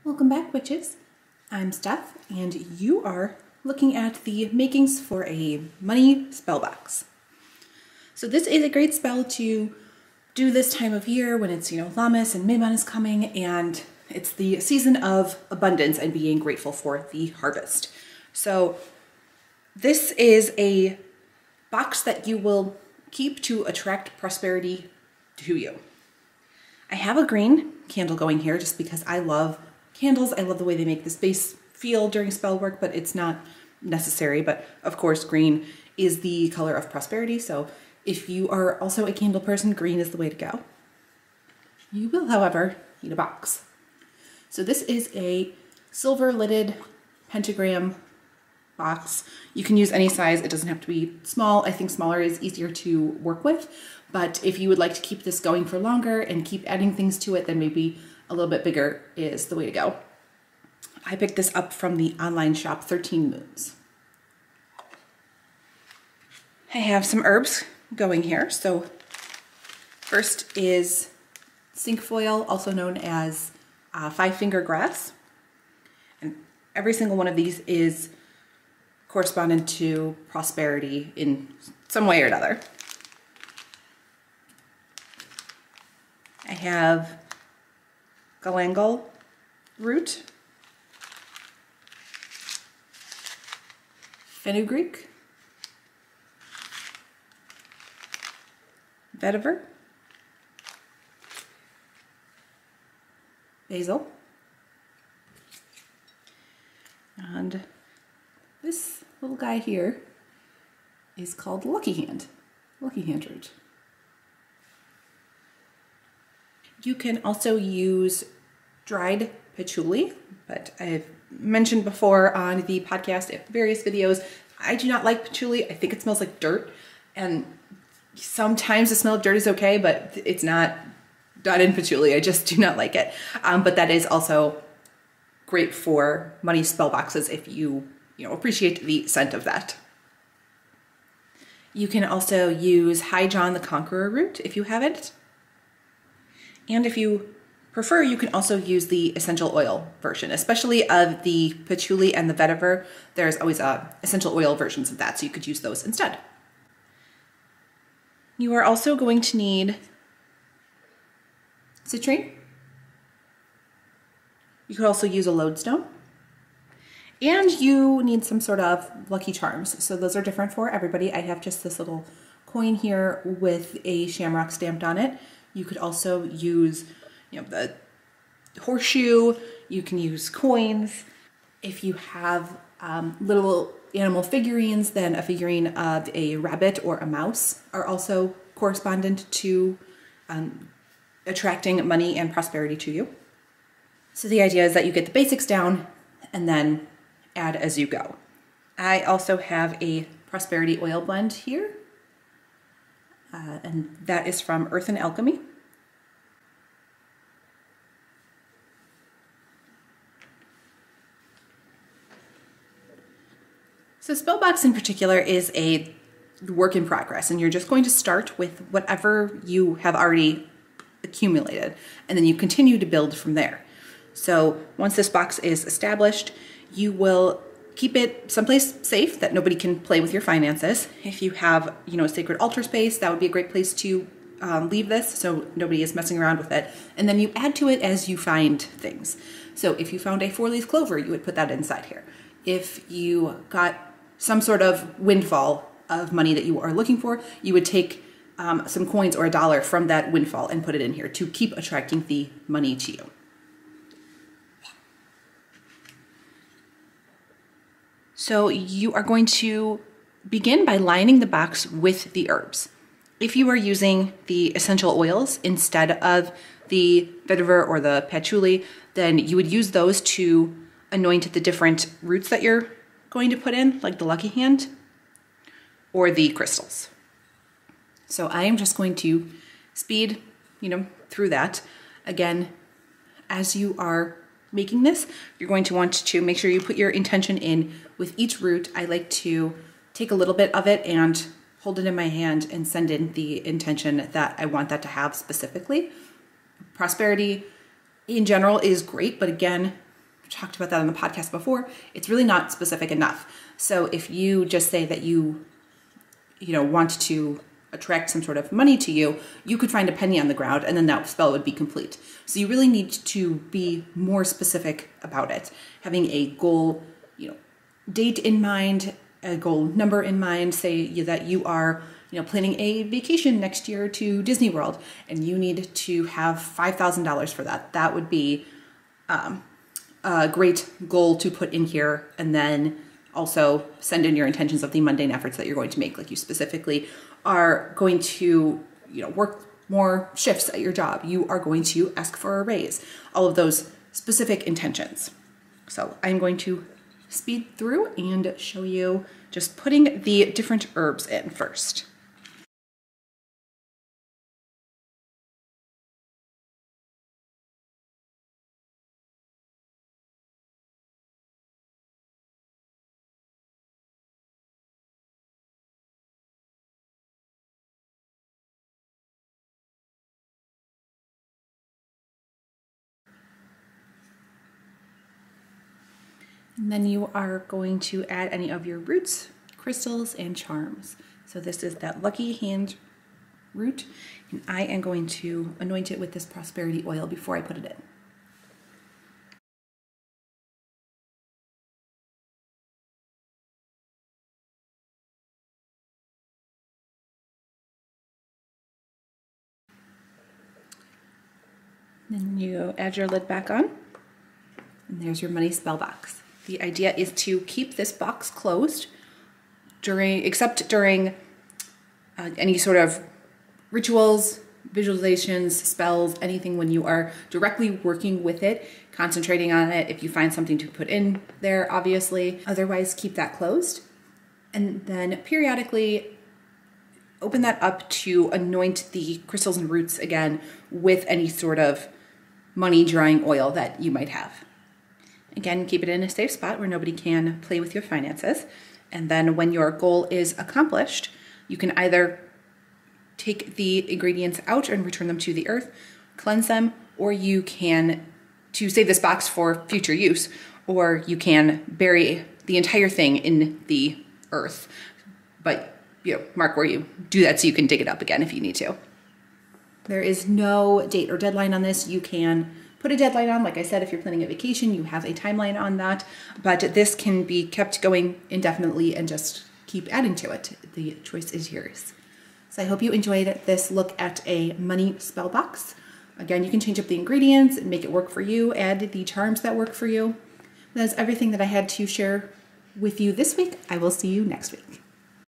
Welcome back, witches. I'm Steph, and you are looking at the makings for a money spell box. So this is a great spell to do this time of year when it's, Lammas and Midman is coming, and it's the season of abundance and being grateful for the harvest. So this is a box that you will keep to attract prosperity to you. I have a green candle going here just because I love candles. I love the way they make the space feel during spell work, but it's not necessary. But of course, green is the color of prosperity. So if you are also a candle person, green is the way to go. You will, however, need a box. So this is a silver lidded pentagram box. You can use any size. It doesn't have to be small. I think smaller is easier to work with. But if you would like to keep this going for longer and keep adding things to it, then maybe a little bit bigger is the way to go. I picked this up from the online shop 13 Moons. I have some herbs going here. So first is cinquefoil, also known as five-finger grass. And every single one of these is correspondent to prosperity in some way or another. I have galangal root, fenugreek, vetiver, basil, and this little guy here is called lucky hand root. You can also use dried patchouli, but I've mentioned before on the podcast in various videos, I do not like patchouli. I think it smells like dirt, and sometimes the smell of dirt is okay, but it's not in patchouli. I just do not like it. But that is also great for money spell boxes if you appreciate the scent of that. You can also use High John the Conqueror root if you have it. And if you prefer, you can also use the essential oil version, especially of the patchouli and the vetiver. There's always essential oil versions of that, so you could use those instead. You are also going to need citrine. You could also use a lodestone. And you need some sort of lucky charms. So those are different for everybody. I have just this little coin here with a shamrock stamped on it. You could also use, the horseshoe. You can use coins. If you have little animal figurines, then a figurine of a rabbit or a mouse are also correspondent to attracting money and prosperity to you. So the idea is that you get the basics down and then add as you go. I also have a prosperity oil blend here. And that is from Earth and Alchemy. So Spellbox in particular is a work in progress, and you're just going to start with whatever you have already accumulated, and then you continue to build from there. So once this box is established, you will keep it someplace safe that nobody can play with your finances. If you have, a sacred altar space, that would be a great place to leave this so nobody is messing around with it. And then you add to it as you find things. So if you found a 4-leaf clover, you would put that inside here. If you got some sort of windfall of money that you are looking for, you would take some coins or $1 from that windfall and put it in here to keep attracting the money to you. So you are going to begin by lining the box with the herbs. If you are using the essential oils instead of the vetiver or the patchouli, then you would use those to anoint the different roots that you're going to put in, like the lucky hand or the crystals. So I am just going to speed, through that. Again, as you are making this, you're going to want to make sure you put your intention in with each root. I like to take a little bit of it and hold it in my hand and send in the intention that I want that to have specifically. Prosperity in general is great, but again, talked about that on the podcast before, it's really not specific enough. So if you just say that you want to attract some sort of money to you, you could find a penny on the ground and then that spell would be complete. So you really need to be more specific about it. Having a goal, date in mind, a goal number in mind. Say that you are planning a vacation next year to Disney World and you need to have $5,000 for that. That would be a great goal to put in here, and then also send in your intentions of the mundane efforts that you're going to make. Like you specifically are going to work more shifts at your job. You are going to ask for a raise. All of those specific intentions. So I'm going to speed through and show you just putting the different herbs in first. And then you are going to add any of your roots, crystals, and charms. So this is that lucky hand root, and I am going to anoint it with this prosperity oil before I put it in. Then you add your lid back on, and there's your money spell box. The idea is to keep this box closed except during any sort of rituals, visualizations, spells, anything when you are directly working with it, concentrating on it. If you find something to put in there, obviously. Otherwise, keep that closed. And then periodically open that up to anoint the crystals and roots again with any sort of money drawing oil that you might have. Again, keep it in a safe spot where nobody can play with your finances. And then when your goal is accomplished, you can either take the ingredients out and return them to the earth, cleanse them, or you can, to save this box for future use, or you can bury the entire thing in the earth. But, mark where you do that so you can dig it up again if you need to. There is no date or deadline on this. You can put a deadline on. Like I said, if you're planning a vacation, you have a timeline on that, but this can be kept going indefinitely and just keep adding to it. The choice is yours. So I hope you enjoyed this look at a money spell box. Again, you can change up the ingredients and make it work for you, add the charms that work for you. That's everything that I had to share with you this week. I will see you next week.